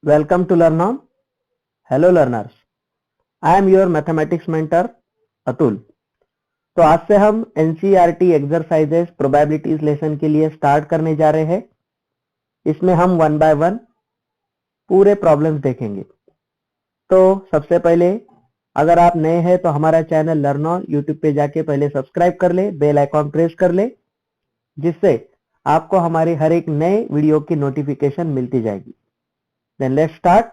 Welcome to Learn On. Hello learners. I am your mathematics mentor Atul. तो आज से हम NCERT एक्सरसाइजेस प्रोबेबिलिटीज लेसन के लिए स्टार्ट करने जा रहे हैं। इसमें हम 1 बाय 1 पूरे प्रॉब्लम्स देखेंगे। तो सबसे पहले अगर आप नए हैं तो हमारा चैनल लर्न ऑन यूट्यूब पे जाके पहले सब्सक्राइब कर ले, बेल आइकॉन प्रेस कर ले, जिससे आपको हमारे हर एक नए वीडियो की नोटिफिकेशन मिलती जाएगी। Then let's start.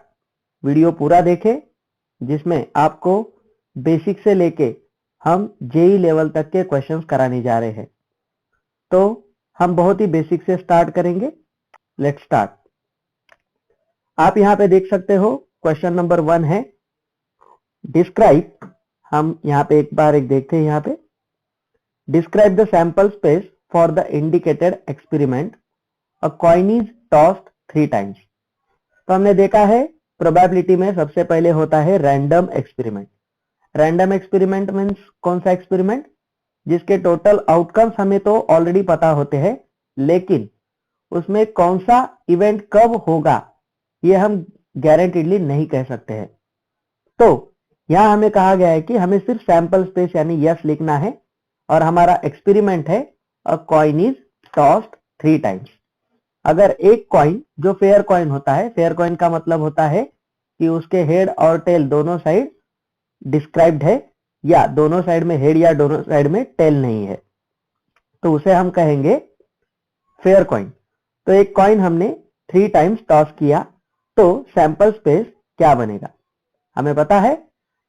वीडियो पूरा देखें, जिसमें आपको बेसिक से लेके हम जेई लेवल तक के क्वेश्चंस कराने जा रहे हैं। तो हम बहुत ही बेसिक से स्टार्ट करेंगे। Let's start. आप यहां पे देख सकते हो क्वेश्चन नंबर 1 है डिस्क्राइब। हम यहां पे एक बार देखते हैं। यहां पे describe the sample space for the indicated experiment, a coin is tossed 3 times. तो हमने देखा है प्रोबेबिलिटी में सबसे पहले होता है random experiment. Random experiment means कौन सा एक्सपेरिमेंट जिसके टोटल आउटकम्स हमें तो ऑलरेडी पता होते हैं, लेकिन उसमें कौन सा इवेंट कब होगा ये हम गारंटीडली नहीं कह सकते हैं। तो यहां हमें कहा गया है कि हमें सिर्फ सैंपल स्पेस यानी यस लिखना है और हमारा एक्सपेरिमेंट है a coin is tossed 3 times. अगर एक कॉइन जो फेयर कॉइन होता है, फेयर कॉइन का मतलब होता है कि उसके हेड और टेल दोनों साइड डिस्क्राइब्ड है, या दोनों साइड में हेड या दोनों साइड में टेल नहीं है, तो उसे हम कहेंगे फेयर कॉइन। तो एक कॉइन हमने 3 टाइम्स टॉस किया, तो सैंपल स्पेस क्या बनेगा? हमें पता है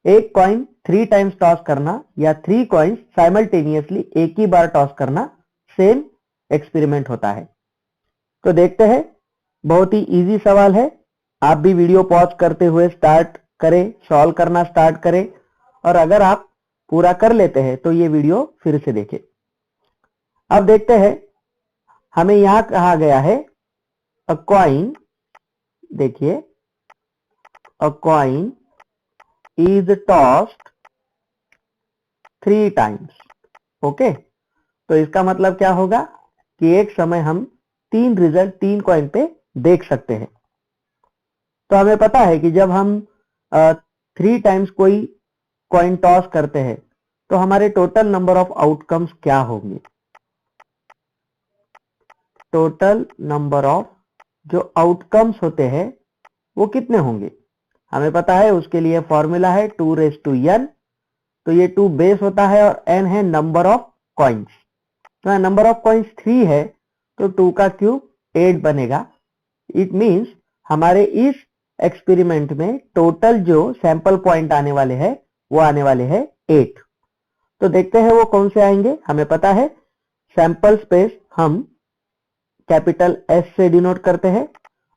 एक कॉइन 3 टाइम्स टॉस करना या 3 कॉइन्स साइमल्टेनियसली एक ही बार टॉस करना सेम एक्सपेरिमेंट होता है। तो देखते हैं, बहुत ही इजी सवाल है। आप भी वीडियो पॉज करते हुए स्टार्ट करें, सॉल्व करना स्टार्ट करें, और अगर आप पूरा कर लेते हैं तो ये वीडियो फिर से देखें। अब देखते हैं, हमें यहां कहा गया है अ कॉइन, देखिए अ coin is tossed 3 times. Okay, तो इसका मतलब क्या होगा कि एक समय हम 3 रिजल्ट 3 कॉइन पे देख सकते हैं। तो हमें पता है कि जब हम 3 टाइम्स कोई कॉइन टॉस करते हैं तो हमारे टोटल नंबर ऑफ आउटकम्स क्या होंगे? टोटल नंबर ऑफ जो आउटकम्स होते हैं वो कितने होंगे? हमें पता है उसके लिए फॉर्मूला है 2n। तो ये 2 बेस होता है और n है नंबर ऑफ कॉइन्स। तो नंबर ऑफ कॉइन्स 3 है, तो 2 का क्यूब 8 बनेगा। इट मींस हमारे इस एक्सपेरिमेंट में टोटल जो सैंपल पॉइंट आने वाले हैं वो आने वाले हैं 8। तो देखते हैं वो कौन से आएंगे। हमें पता है सैंपल स्पेस हम कैपिटल S से डिनोट करते हैं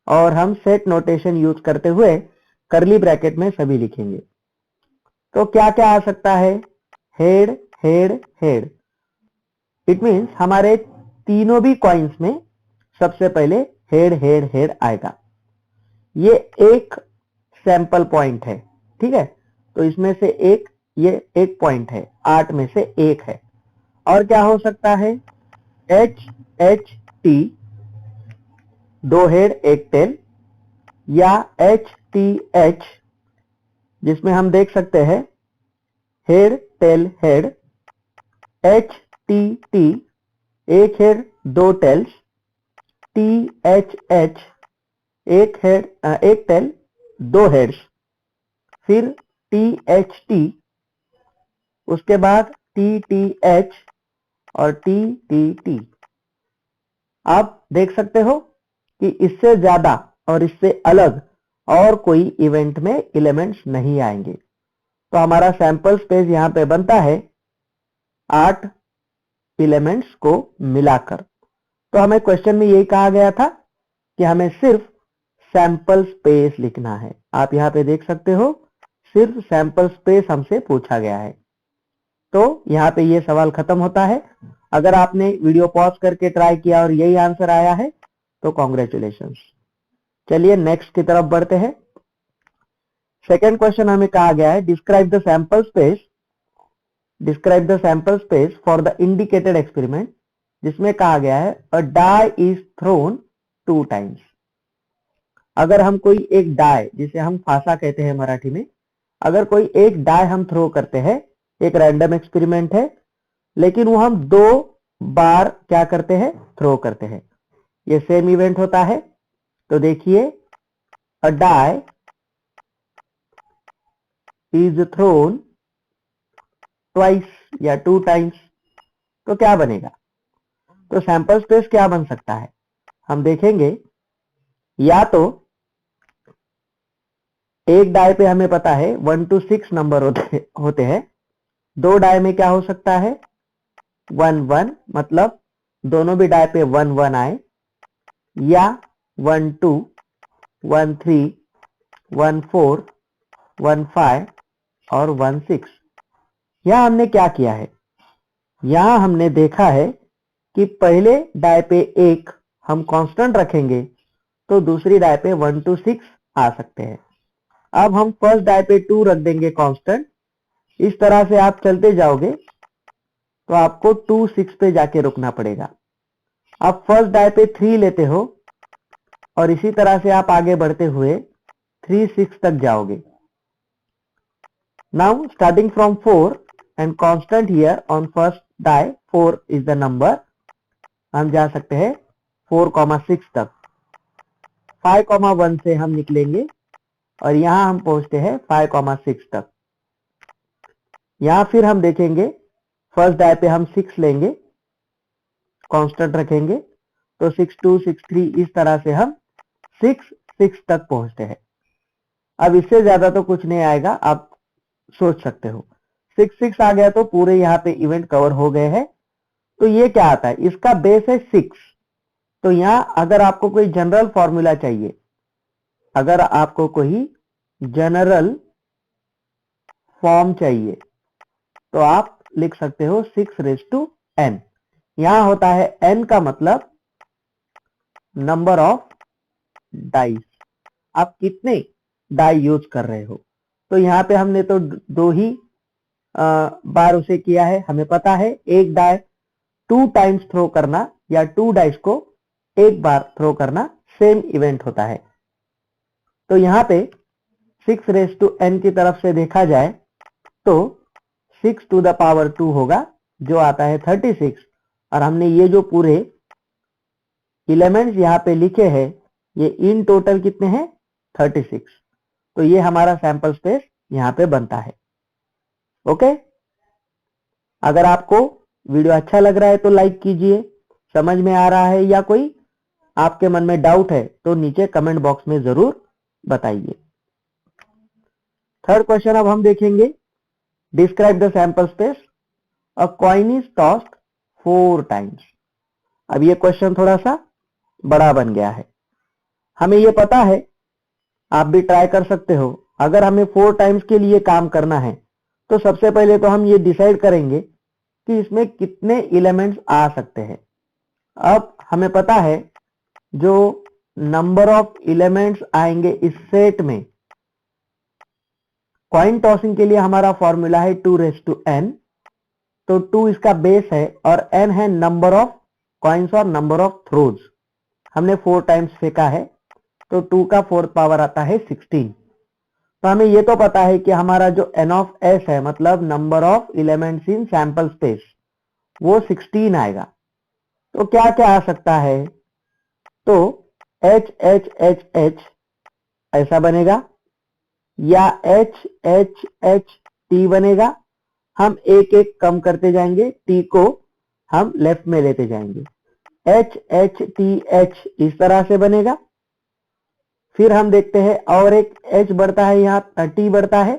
और हम सेट नोटेशन यूज करते हुए करली ब्रैकेट में सभी लिखेंगे। तो क्या क्या आ सकता है? Head head head. It means हमारे तीनों भी कॉइन्स में सबसे पहले हेड हेड हेड आएगा। ये एक सैंपल पॉइंट है, ठीक है, तो इसमें से एक, ये एक पॉइंट है, 8 में से एक है। और क्या हो सकता है? एच एच टी, 2 हेड एक टेल, या एच टी एच, जिसमें हम देख सकते हैं head tail head, H T T, एक head 2 tails, T H H, एक हेड एक टेल 2 हेड्स, फिर टी एच टी, उसके बाद टी टी एच और टी टी टी। आप देख सकते हो कि इससे ज्यादा और इससे अलग और कोई इवेंट में एलिमेंट्स नहीं आएंगे। तो हमारा सैंपल स्पेस यहां पे बनता है 8 एलिमेंट्स को मिलाकर। तो हमें क्वेश्चन में यही कहा गया था कि हमें सिर्फ सैंपल स्पेस लिखना है। आप यहां पे देख सकते हो सिर्फ सैंपल स्पेस हमसे पूछा गया है। तो यहाँ पे ये सवाल खत्म होता है। अगर आपने वीडियो पॉज करके ट्राई किया और यही आंसर आया है तो कॉन्ग्रेचुलेशंस। चलिए नेक्स्ट की तरफ बढ़ते हैं। सेकेंड क्वेश्चन हमें कहा गया है describe the sample space, describe the sample space for the indicated experiment, जिसमें कहा गया है अ डाई इज थ्रोन 2 टाइम्स। अगर हम कोई एक डाई, जिसे हम फांसा कहते हैं मराठी में, अगर कोई एक डाई हम थ्रो करते हैं, एक रैंडम एक्सपेरिमेंट है, लेकिन वो हम 2 बार क्या करते हैं, थ्रो करते हैं, ये सेम इवेंट होता है। तो देखिए, अ डाई इज थ्रोन ट्वाइस या 2 टाइम्स, तो क्या बनेगा? तो सैंपल स्पेस क्या बन सकता है? हम देखेंगे, या तो एक डाई पे हमें पता है 1 to 6 नंबर होते हैं, 2 डाई में क्या हो सकता है, 1 1, मतलब दोनों भी डाई पे 1 1 आए, या 1 2, 1 3, 1 4, 1 5 और 1 6। यहां हमने क्या किया है, यहां हमने देखा है कि पहले डाई पे 1 हम कांस्टेंट रखेंगे तो दूसरी डाई पे 1 to 6 आ सकते हैं। अब हम फर्स्ट डाई पे 2 रख देंगे कांस्टेंट, इस तरह से आप चलते जाओगे तो आपको 2 6 पे जाके रुकना पड़ेगा। आप फर्स्ट डाई पे 3 लेते हो और इसी तरह से आप आगे बढ़ते हुए 3 6 तक जाओगे। Now starting from 4 and constant here on first die 4 is the number, हम जा सकते हैं 4,6 तक। 5,1 से हम निकलेंगे और यहां हम पहुंचते हैं 5,6 तक। यहां फिर हम देखेंगे, फर्स्ट डाई पे हम 6 लेंगे, कांस्टेंट रखेंगे, तो 6 2 6 3, इस तरह से हम 6 6 तक पहुंचते हैं। अब इससे ज्यादा तो कुछ नहीं आएगा, आप सोच सकते हो। 6 6 आ गया तो पूरे यहाँ पे इवेंट कवर हो गए हैं। तो ये क्या आता है, इसका बेस है 6। तो यहाँ अगर आपको कोई जनरल फॉर्मूला चाहिए, अगर आपको कोई जनरल फॉर्म चाहिए, तो आप लिख सकते हो 6⁻n। यहां होता है n का मतलब नंबर ऑफ डाइस, आप कितने डाई यूज कर रहे हो। तो यहाँ पे हमने तो 2 ही बार उसे किया है। हमें पता है एक डाई 2 टाइम्स थ्रो करना या 2 डाइस को एक बार थ्रो करना सेम इवेंट होता है। तो यहाँ पे 6⁻n की तरफ से देखा जाए तो 6 to the power 2 होगा, जो आता है 36। और हमने ये जो पूरे एलिमेंट्स यहाँ पे लिखे हैं, ये इन टोटल कितने हैं, 36। तो ये हमारा सैंपल स्पेस यहाँ पे बनता है। ओके, अगर आपको वीडियो अच्छा लग रहा है तो लाइक कीजिए, समझ में आ रहा है या कोई आपके मन में डाउट है तो नीचे कमेंट बॉक्स में जरूर बताइए। थर्ड क्वेश्चन अब हम देखेंगे, describe the sample space, a coin is tossed 4 times. अब ये क्वेश्चन थोड़ा सा बड़ा बन गया है। हमें ये पता है, आप भी ट्राई कर सकते हो। अगर हमें 4 टाइम्स के लिए काम करना है तो सबसे पहले तो हम ये डिसाइड करेंगे कि इसमें कितने एलिमेंट्स आ सकते हैं। अब हमें पता है जो नंबर ऑफ एलिमेंट्स आएंगे इस सेट में, कॉइन टॉसिंग के लिए हमारा फॉर्मूला है 2⁻n। तो 2 इसका बेस है और n है नंबर ऑफ कॉइन्स और नंबर ऑफ थ्रोज। हमने 4 टाइम्स फेंका है तो 2 का 4th पावर आता है 16। तो हमें ये तो पता है कि हमारा जो n ऑफ s है, मतलब number of elements in sample space, वो 16 आएगा। तो क्या क्या आ सकता है, तो h h h h ऐसा बनेगा, या h h h t बनेगा। हम एक एक कम करते जाएंगे, t को हम लेफ्ट में लेते जाएंगे, h h t h इस तरह से बनेगा। फिर हम देखते हैं और एक h बढ़ता है, यहाँ t बढ़ता है,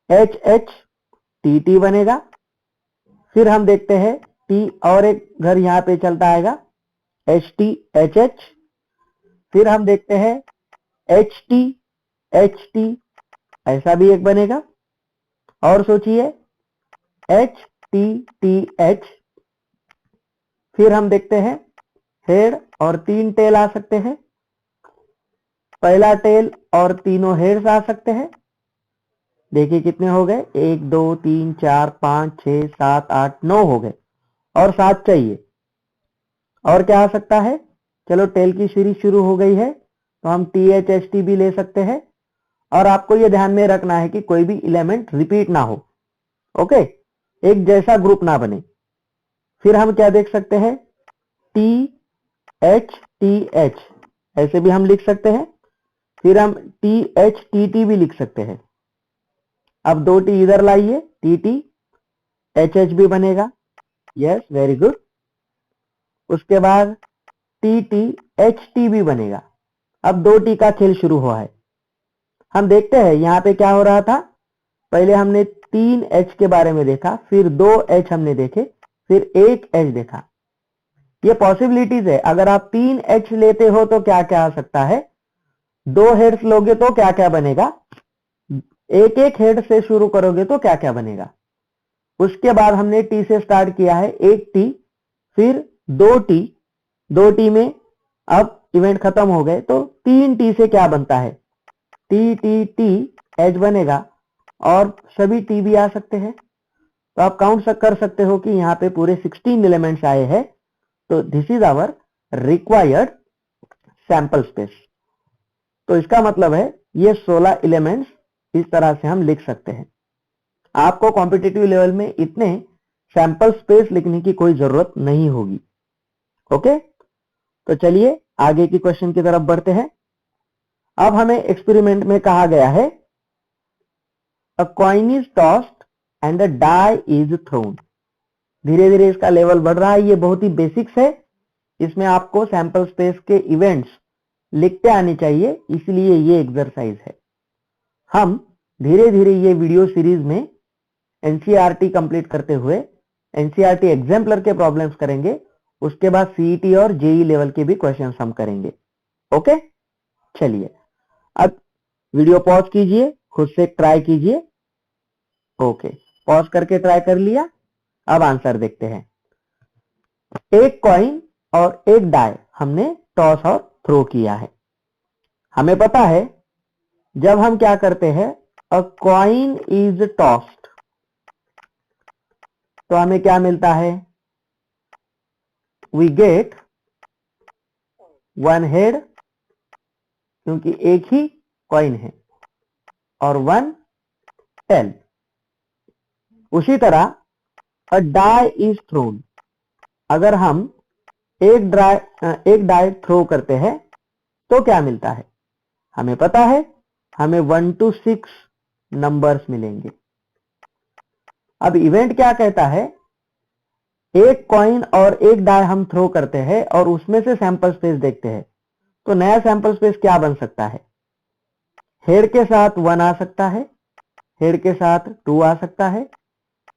h h t t बनेगा। फिर हम देखते हैं t और एक घर यहाँ पे चलता आएगा, h t h h। फिर हम देखते हैं h t h t, ऐसा भी एक बनेगा। और सोचिए h t t h। फिर हम देखते हैं हेड और 3 टेल आ सकते हैं, पहला टेल और तीनों हेड्स आ सकते हैं। देखिए कितने हो गए, 1 2 3 4 5 6 7 8 9 हो गए, और 7 चाहिए। और क्या आ सकता है, चलो टेल की सीरीज शुरू हो गई है तो हम THST भी ले सकते हैं। और आपको ये ध्यान में रखना है कि कोई भी एलिमेंट रिपीट ना हो, ओके, एक जैसा ग्रुप ना बने। फिर हम क्या देख सकते हैं, THTH ऐसे भी हम लिख सकते हैं। फिर हम THTT भी लिख सकते हैं। अब 2 T इधर लाइए, TT, HH भी बनेगा, यस वेरी गुड। उसके बाद TTHT भी बनेगा। अब 2 T का खेल शुरू हुआ है। हम देखते हैं यहां पे क्या हो रहा था। पहले हमने 3 H के बारे में देखा, फिर 2 H हमने देखे, फिर 1 H देखा। ये पॉसिबिलिटीज है। अगर आप 3 H लेते हो तो क्या क्या आ सकता है, 2 हेड्स लोगे तो क्या क्या बनेगा, एक एक हेड से शुरू करोगे तो क्या क्या बनेगा। उसके बाद हमने T से स्टार्ट किया है, 1 T, फिर 2 T, 2 T में अब इवेंट खत्म हो गए तो 3 T से क्या बनता है, TTT H बनेगा और सभी T भी आ सकते हैं। तो आप काउंट कर सकते हो कि यहाँ पे पूरे 16 एलिमेंट्स आए हैं। तो this is our required sample space. तो इसका मतलब है ये 16 एलिमेंट्स इस तरह से हम लिख सकते हैं। आपको कॉम्पिटिटिव लेवल में इतने सैंपल स्पेस लिखने की कोई जरूरत नहीं होगी, ओके। तो चलिए आगे की क्वेश्चन की तरफ बढ़ते हैं। अब हमें एक्सपेरिमेंट में कहा गया है a coin is tossed and the die is thrown. धीरे धीरे इसका लेवल बढ़ रहा है, ये बहुत ही बेसिक्स है। इसमें आपको सैंपल स्पेस के इवेंट्स लिखते आने चाहिए, इसलिए ये एक्सरसाइज है। हम धीरे धीरे ये वीडियो सीरीज में एनसीईआरटी कंप्लीट करते हुए एनसीईआरटी एग्जाम्पलर के प्रॉब्लम्स करेंगे। उसके बाद सीईटी और जेई लेवल के भी क्वेश्चंस हम करेंगे, ओके। चलिए अब वीडियो पॉज कीजिए, खुद से ट्राई कीजिए, ओके। पॉज करके ट्राई कर लिया। अब आंसर देखते हैं। एक कॉइन और एक डाई हमने टॉस और थ्रो किया है। हमें पता है जब हम क्या करते हैं, अ कॉइन इज टॉस्ड, तो हमें क्या मिलता है, वी गेट 1 हेड, क्योंकि एक ही कॉइन है, और 1 टेल। उसी तरह अ डाई इज थ्रोन, अगर हम एक डाई थ्रो करते हैं तो क्या मिलता है, हमें पता है हमें 1 to 6 नंबर्स मिलेंगे। अब इवेंट क्या कहता है, एक कॉइन और एक डाई हम थ्रो करते हैं और उसमें से सैंपल स्पेस देखते हैं। तो नया सैंपल स्पेस क्या बन सकता है, हेड के साथ 1 आ सकता है, हेड के साथ 2 आ सकता है,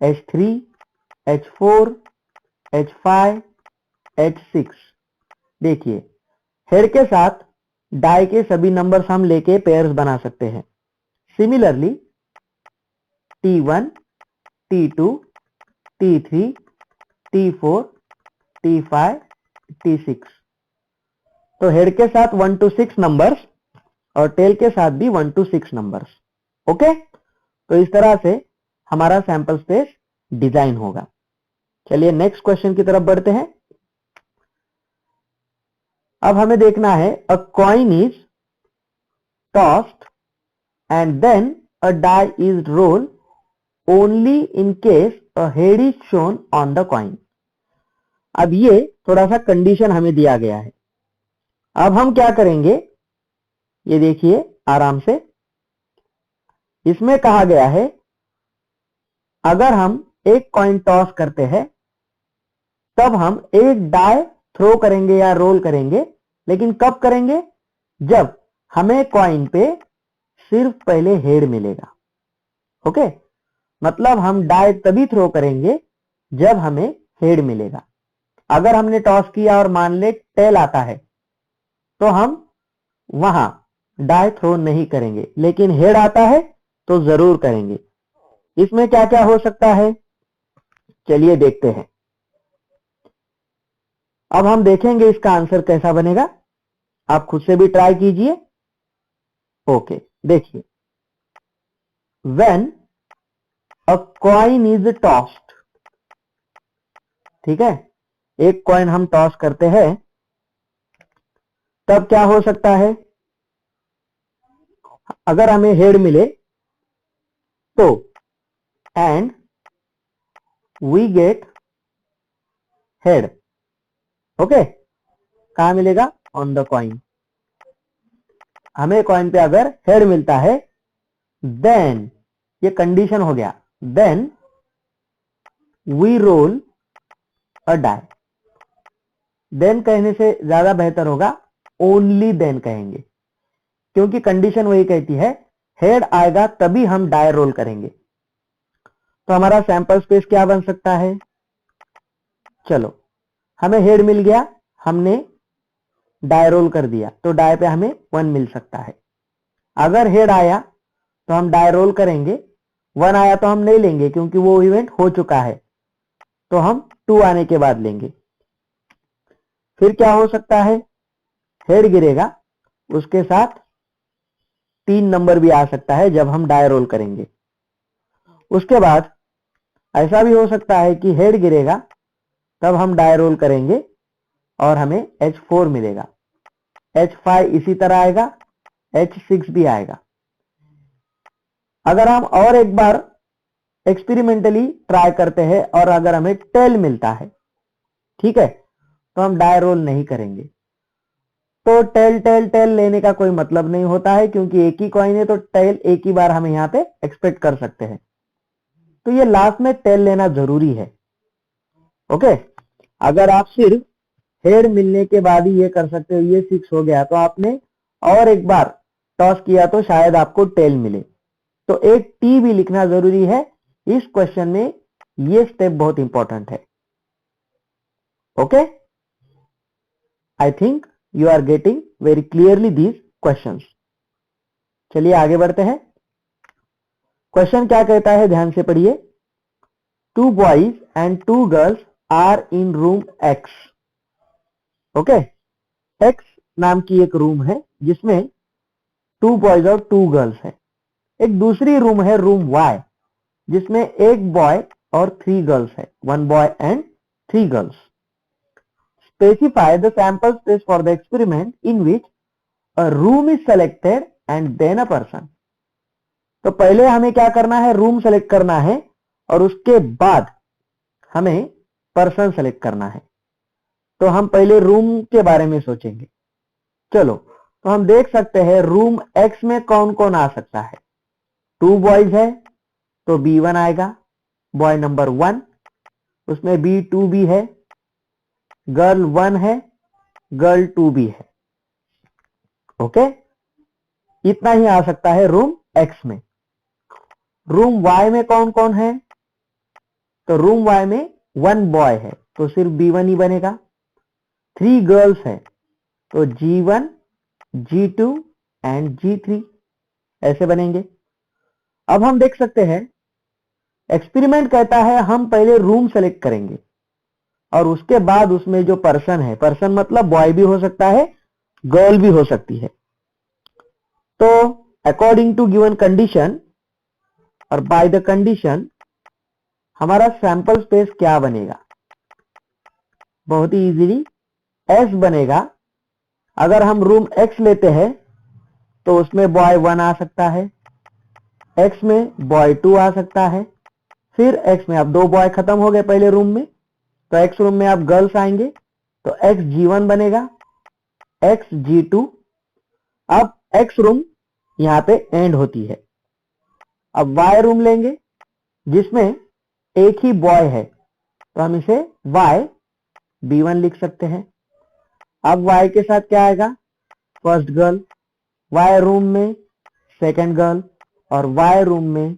H3, H4, H5, H6। देखिए हेड के साथ डाई के सभी नंबर्स हम लेके पेयर्स बना सकते हैं। Similarly T1, T2, T3, T4, T5, T6। तो हेड के साथ 1 to 6 नंबर्स और टेल के साथ भी 1 to 6 नंबर्स, ओके। तो इस तरह से हमारा सैंपल स्पेस डिजाइन होगा। चलिए नेक्स्ट क्वेश्चन की तरफ बढ़ते हैं। अब हमें देखना है a coin is tossed and then a die is roll only in case a head is shown on the coin. अब ये थोड़ा सा कंडीशन हमें दिया गया है। अब हम क्या करेंगे, ये देखिए आराम से। इसमें कहा गया है अगर हम एक कॉइन टॉस करते हैं तब हम एक डाई थ्रो करेंगे या रोल करेंगे, लेकिन कब करेंगे, जब हमें कॉइन पे सिर्फ पहले हेड मिलेगा, ओके। मतलब हम डाई तभी थ्रो करेंगे जब हमें हेड मिलेगा। अगर हमने टॉस किया और मान ले टेल आता है तो हम वहां डाई थ्रो नहीं करेंगे, लेकिन हेड आता है तो जरूर करेंगे। इसमें क्या क्या हो सकता है, चलिए देखते हैं। अब हम देखेंगे इसका आंसर कैसा बनेगा, आप खुद से भी ट्राई कीजिए, ओके। देखिए when a coin is tossed, ठीक है, एक कॉइन हम टॉस करते हैं तब क्या हो सकता है, अगर हमें हेड मिले तो and we get head, okay, कहां मिलेगा? On the coin. हमें कॉइन पे अगर हेड मिलता है देन, ये कंडीशन हो गया, then we roll a die. Then कहने से ज्यादा बेहतर होगा ओनली देन कहेंगे, क्योंकि कंडीशन वही कहती है हेड आएगा तभी हम डाई रोल करेंगे। तो हमारा सैंपल स्पेस क्या बन सकता है? चलो, हमें हेड मिल गया, हमने डाई रोल कर दिया, तो डाई पे हमें 1 मिल सकता है। अगर हेड आया तो हम डाई रोल करेंगे, 1 आया तो हम नहीं लेंगे क्योंकि वो इवेंट हो चुका है, तो हम 2 आने के बाद लेंगे। फिर क्या हो सकता है? हेड गिरेगा, उसके साथ 3 नंबर भी आ सकता है जब हम डाई रोल करेंगे। उसके बाद ऐसा भी हो सकता है कि हेड गिरेगा, तब हम डाई रोल करेंगे और हमें H4 मिलेगा, H5 इसी तरह आएगा, H6 भी आएगा। अगर हम और एक बार एक्सपेरिमेंटली ट्राई करते हैं और अगर हमें टेल मिलता है, ठीक है, तो हम डाई रोल नहीं करेंगे। तो टेल टेल टेल लेने का कोई मतलब नहीं होता है, क्योंकि एक ही कॉइन है तो टेल एक ही बार हम यहां पे एक्सपेक्ट कर सकते हैं। तो ये लास्ट में टेल लेना जरूरी है, ओके। अगर आप सिर्फ हेड मिलने के बाद ही ये कर सकते हो, ये 6 हो गया, तो आपने और एक बार टॉस किया तो शायद आपको टेल मिले। तो एक टी भी लिखना जरूरी है इस क्वेश्चन में, ये स्टेप बहुत इंपॉर्टेंट है, okay. I think you are getting very clearly these questions. चलिए आगे बढ़ते हैं। क्वेश्चन क्या कहता है, ध्यान से पढ़िए। 2 boys and 2 girls are in room x, okay. X नाम की एक रूम है जिसमें 2 बॉयज और 2 गर्ल्स है। एक दूसरी रूम है रूम वाई, जिसमें 1 बॉय और 3 गर्ल्स है, 1 boy and 3 girls. Specify the sample space for the experiment in which a room is selected and then a person. तो पहले हमें क्या करना है? रूम सेलेक्ट करना है और उसके बाद हमें पर्सन सेलेक्ट करना है। तो हम पहले रूम के बारे में सोचेंगे। चलो, तो हम देख सकते हैं रूम एक्स में कौन कौन आ सकता है। 2 बॉयज है तो B1 आएगा, बॉय नंबर 1, उसमें B2 भी है, गर्ल 1 है, गर्ल 2 भी है, ओके। इतना ही आ सकता है रूम एक्स में। रूम वाई में कौन कौन है? तो रूम वाई में 1 बॉय है तो सिर्फ B1 ही बनेगा, 3 गर्ल्स है तो G1, G2 एंड G3 ऐसे बनेंगे। अब हम देख सकते हैं एक्सपेरिमेंट कहता है हम पहले रूम सेलेक्ट करेंगे और उसके बाद उसमें जो पर्सन है, पर्सन मतलब बॉय भी हो सकता है, गर्ल भी हो सकती है। तो अकॉर्डिंग टू गिवन कंडीशन और बाय द कंडीशन हमारा सैंपल स्पेस क्या बनेगा? बहुत ही इजीली एस बनेगा। अगर हम रूम एक्स लेते हैं तो उसमें बॉय 1 आ सकता है, एक्स में बॉय 2 आ सकता है, फिर एक्स में अब 2 बॉय खत्म हो गए पहले रूम में, तो एक्स रूम में अब गर्ल्स आएंगे तो एक्स G1 बनेगा, एक्स G2। अब एक्स रूम यहां पे एंड होती है। अब वाई रूम लेंगे जिसमें एक ही बॉय है, तो हम इसे वाई B1 लिख सकते हैं। अब वाई के साथ क्या आएगा? फर्स्ट गर्ल, वाई रूम में सेकंड गर्ल और वाई रूम में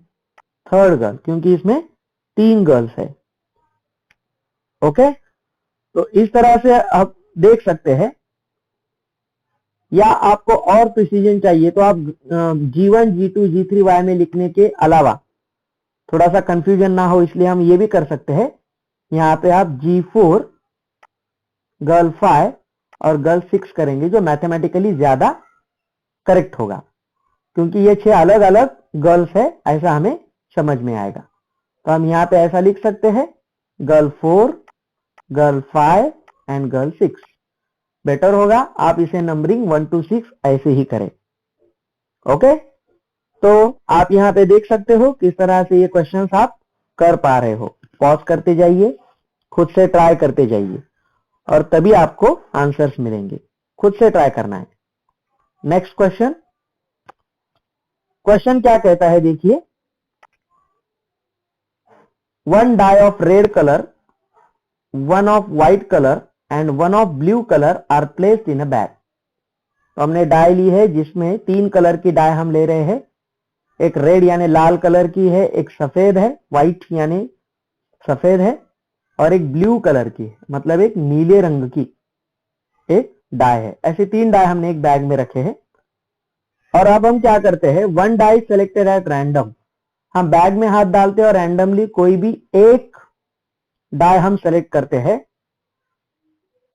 थर्ड गर्ल, क्योंकि इसमें 3 गर्ल्स है, ओके। तो इस तरह से आप देख सकते हैं। या आपको और प्रिसीजन चाहिए तो आप G1, G2, G3 वाई में लिखने के अलावा थोड़ा सा कंफ्यूजन ना हो इसलिए हम ये भी कर सकते हैं, यहां पे आप G4 गर्ल 5 और गर्ल 6 करेंगे, जो मैथमेटिकली ज्यादा करेक्ट होगा, क्योंकि ये 6 अलग अलग गर्ल्स है, ऐसा हमें समझ में आएगा। तो हम यहां पे ऐसा लिख सकते हैं, girl 4, girl 5 and girl 6। Better होगा आप इसे नंबरिंग 1 to 6 ऐसे ही करें, ओके, तो आप यहाँ पे देख सकते हो किस तरह से ये क्वेश्चंस आप कर पा रहे हो। पॉज करते जाइए, खुद से ट्राई करते जाइए और तभी आपको आंसर्स मिलेंगे। खुद से ट्राई करना है। नेक्स्ट क्वेश्चन, क्वेश्चन क्या कहता है देखिए, one die of red colour, one of white colour and one of blue colour are placed in a bag. तो हमने डाई ली है जिसमें 3 कलर की डाई हम ले रहे हैं। एक रेड यानी लाल कलर की है, एक सफेद है, व्हाइट यानी सफेद है, और एक ब्लू कलर की है, मतलब एक नीले रंग की एक डाई है। ऐसे 3 डाई हमने एक बैग में रखे हैं। और अब हम क्या करते हैं, one die selected at random, हम बैग में हाथ डालते हैं और रैंडमली कोई भी एक डाई हम सेलेक्ट करते हैं,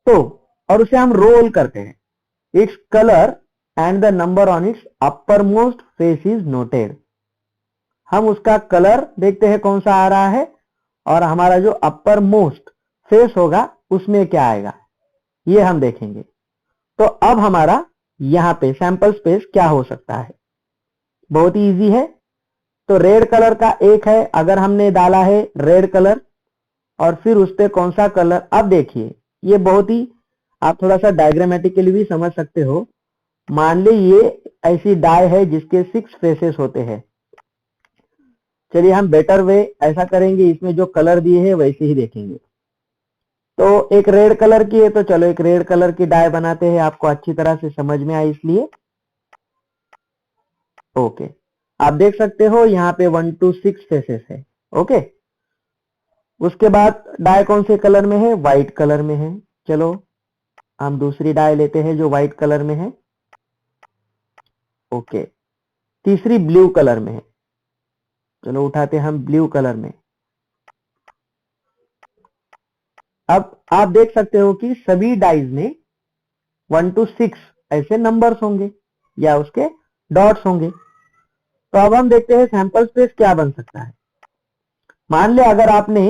तो और उसे हम रोल करते हैं। Its colour and the number on it's upper most face is noted. हम उसका कलर देखते हैं कौन सा आ रहा है और हमारा जो अपर मोस्ट फेस होगा उसमें क्या आएगा, ये हम देखेंगे। तो अब हमारा यहां पे सैंपल स्पेस क्या हो सकता है, बहुत ही इजी है। तो रेड कलर का एक है, अगर हमने डाला है रेड कलर और फिर उस पर कौन सा कलर, अब देखिए ये बहुत ही, आप थोड़ा सा डायग्रामेटिकली भी समझ सकते हो। मान ली ये ऐसी डाई है जिसके 6 फेसेस होते हैं। चलिए हम बेटर वे ऐसा करेंगे, इसमें जो कलर दिए हैं वैसे ही देखेंगे। तो एक रेड कलर की है, तो चलो एक रेड कलर की डाई बनाते हैं, आपको अच्छी तरह से समझ में आए इसलिए। ओके, आप देख सकते हो यहाँ पे 1 to 6 फेसेस है। ओके, उसके बाद डाई कौन से कलर में है, व्हाइट कलर में है। चलो हम दूसरी डाई लेते हैं जो व्हाइट कलर में है। ओके, तीसरी ब्लू कलर में है, चलो उठाते हम ब्लू कलर में। अब आप देख सकते हो कि सभी डाइज में 1 to 6 ऐसे नंबर्स होंगे या उसके डॉट्स होंगे। तो अब हम देखते हैं सैंपल स्पेस क्या बन सकता है। मान ले अगर आपने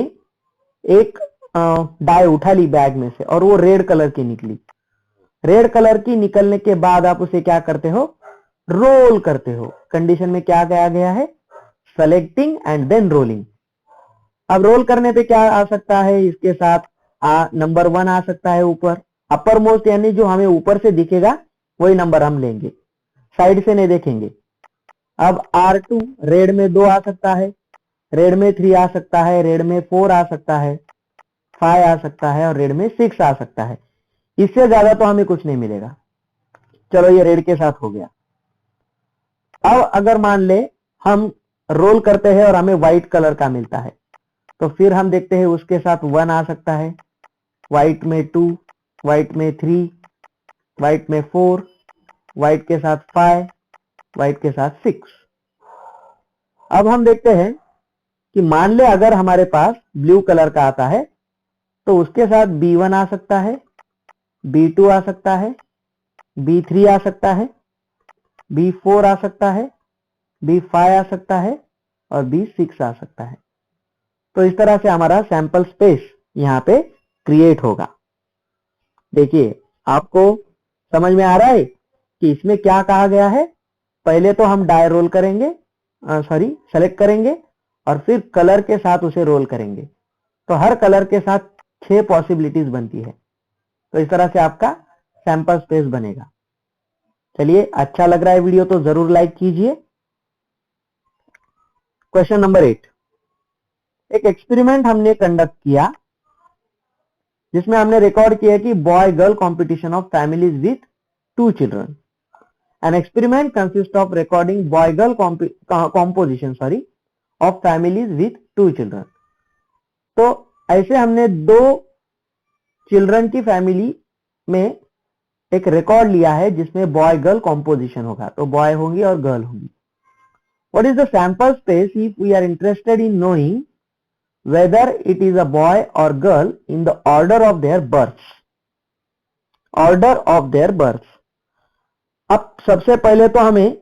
एक डाई उठा ली बैग में से और वो रेड कलर की निकली। रेड कलर की निकलने के बाद आप उसे क्या करते हो, रोल करते हो। कंडीशन में क्या कहा गया है, सेलेक्टिंग एंड देन रोलिंग। अब रोल करने पे क्या आ सकता है, इसके साथ नंबर 1 आ सकता है ऊपर, अपर मोस्ट यानी जो हमें ऊपर से दिखेगा वही नंबर हम लेंगे, साइड से नहीं देखेंगे। अब R2 रेड में 2 आ सकता है, रेड में 3 आ सकता है, रेड में 4 आ सकता है, 5 आ सकता है और रेड में 6 आ सकता है। इससे ज्यादा तो हमें कुछ नहीं मिलेगा। चलो ये रेड के साथ हो गया। अब अगर मान ले हम रोल करते हैं और हमें व्हाइट कलर का मिलता है, तो फिर हम देखते हैं उसके साथ 1 आ सकता है, व्हाइट में 2, व्हाइट में 3, व्हाइट में 4, व्हाइट के साथ 5, व्हाइट के साथ 6। अब हम देखते हैं कि मान ले अगर हमारे पास ब्लू कलर का आता है, तो उसके साथ B1 आ सकता है, B2 आ सकता है, B3 आ सकता है, B4 आ सकता है, B5 आ सकता है और B6 आ सकता है। तो इस तरह से हमारा सैंपल स्पेस यहां पे क्रिएट होगा। देखिए आपको समझ में आ रहा है कि इसमें क्या कहा गया है। पहले तो हम डाई रोल करेंगे, सेलेक्ट करेंगे और फिर कलर के साथ उसे रोल करेंगे। तो हर कलर के साथ 6 पॉसिबिलिटीज बनती है। तो इस तरह से आपका सैंपल स्पेस बनेगा। चलिए, अच्छा लग रहा है वीडियो तो जरूर लाइक कीजिए। क्वेश्चन नंबर 8, एक एक्सपेरिमेंट हमने कंडक्ट किया जिसमें हमने रिकॉर्ड किया कि boy girl competition of families with 2 children. An experiment consist of recording boy girl composition of families with 2 children. तो ऐसे हमने 2 चिल्ड्रन की फैमिली में एक रिकॉर्ड लिया है जिसमें बॉय गर्ल कॉम्पोजिशन होगा, तो बॉय होंगी और गर्ल होंगी। What is the sample space if we are interested in knowing whether it is a boy or girl in the order of their births? Order of their births. अब सबसे पहले तो हमें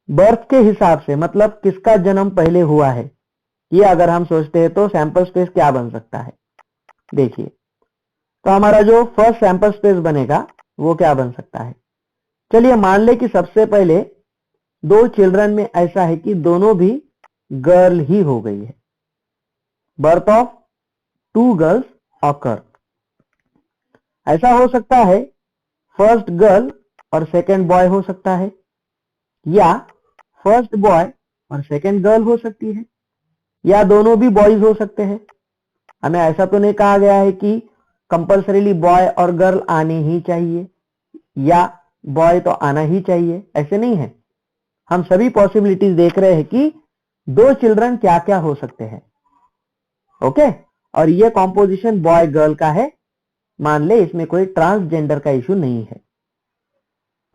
बर्थ के हिसाब से, मतलब किसका जन्म पहले हुआ है, ये अगर हम सोचते हैं तो सैंपल स्पेस क्या बन सकता है। देखिए, तो हमारा जो फर्स्ट सैंपल स्पेस बनेगा वो क्या बन सकता है। चलिए मान ले कि सबसे पहले दो चिल्ड्रन में ऐसा है कि दोनों भी गर्ल ही हो गई है। Birth of two girls occur. ऐसा हो सकता है फर्स्ट गर्ल और सेकंड बॉय हो सकता है, या फर्स्ट बॉय और सेकंड गर्ल हो सकती है, या दोनों भी बॉयज हो सकते हैं। हमें ऐसा तो नहीं कहा गया है कि कंपल्सरीली बॉय और गर्ल आने ही चाहिए या बॉय तो आना ही चाहिए, ऐसे नहीं है। हम सभी पॉसिबिलिटीज देख रहे हैं कि दो चिल्ड्रन क्या क्या हो सकते हैं। ओके, और ये कॉम्पोजिशन बॉय गर्ल का है, मान ले इसमें कोई ट्रांसजेंडर का इशू नहीं है।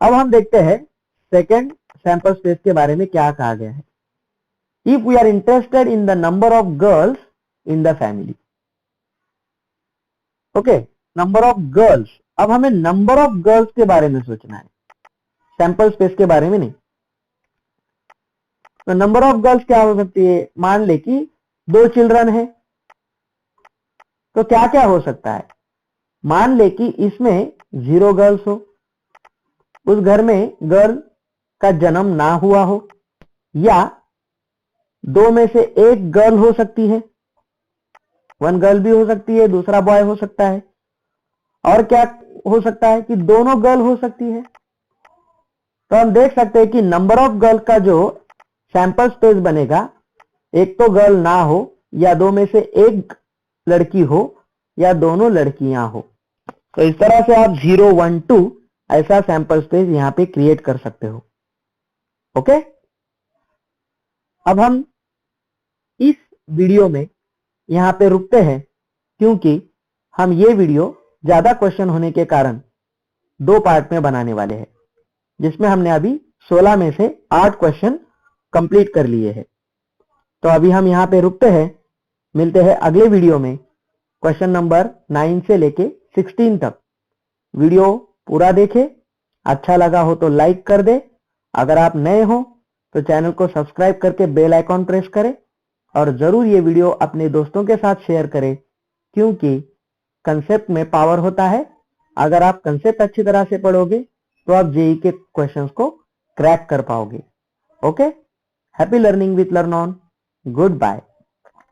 अब हम देखते हैं सेकेंड सैंपल स्पेस के बारे में क्या कहा गया है। If we are interested in the number of girls in the family. Okay, number of girls. अब हमें नंबर ऑफ गर्ल्स के बारे में सोचना है, सैंपल स्पेस के बारे में नहीं। तो नंबर ऑफ गर्ल्स क्या हो सकती है, मान ले कि दो चिल्ड्रन है, तो क्या क्या हो सकता है। मान ले कि इसमें 0 गर्ल्स हो, उस घर में गर्ल का जन्म ना हुआ हो, या दो में से एक गर्ल हो सकती है, वन गर्ल भी हो सकती है, दूसरा बॉय हो सकता है, और क्या हो सकता है कि दोनों गर्ल हो सकती है। तो हम देख सकते हैं कि नंबर ऑफ गर्ल का जो सैंपल स्पेस बनेगा, एक तो गर्ल ना हो, या दो में से एक लड़की हो, या दोनों लड़कियां हो। तो इस तरह से आप 0, 1, 2 ऐसा सैंपल स्पेस यहां पे क्रिएट कर सकते हो। ओके, अब हम इस वीडियो में यहां पे रुकते हैं, क्योंकि हम ये वीडियो ज्यादा क्वेश्चन होने के कारण 2 पार्ट में बनाने वाले हैं, जिसमें हमने अभी 16 में से 8 क्वेश्चन कंप्लीट कर लिए हैं। तो अभी हम यहां पे रुकते हैं, मिलते हैं अगले वीडियो में क्वेश्चन नंबर 9 से लेके 16 तक। वीडियो पूरा देखे, अच्छा लगा हो तो लाइक कर दे, अगर आप नए हो तो चैनल को सब्सक्राइब करके बेल आइकॉन प्रेस करें, और जरूर ये वीडियो अपने दोस्तों के साथ शेयर करें, क्योंकि कंसेप्ट में पावर होता है। अगर आप कंसेप्ट अच्छी तरह से पढ़ोगे तो आप जेई के क्वेश्चंस को क्रैक कर पाओगे। Okay, happy learning with learn on, good bye.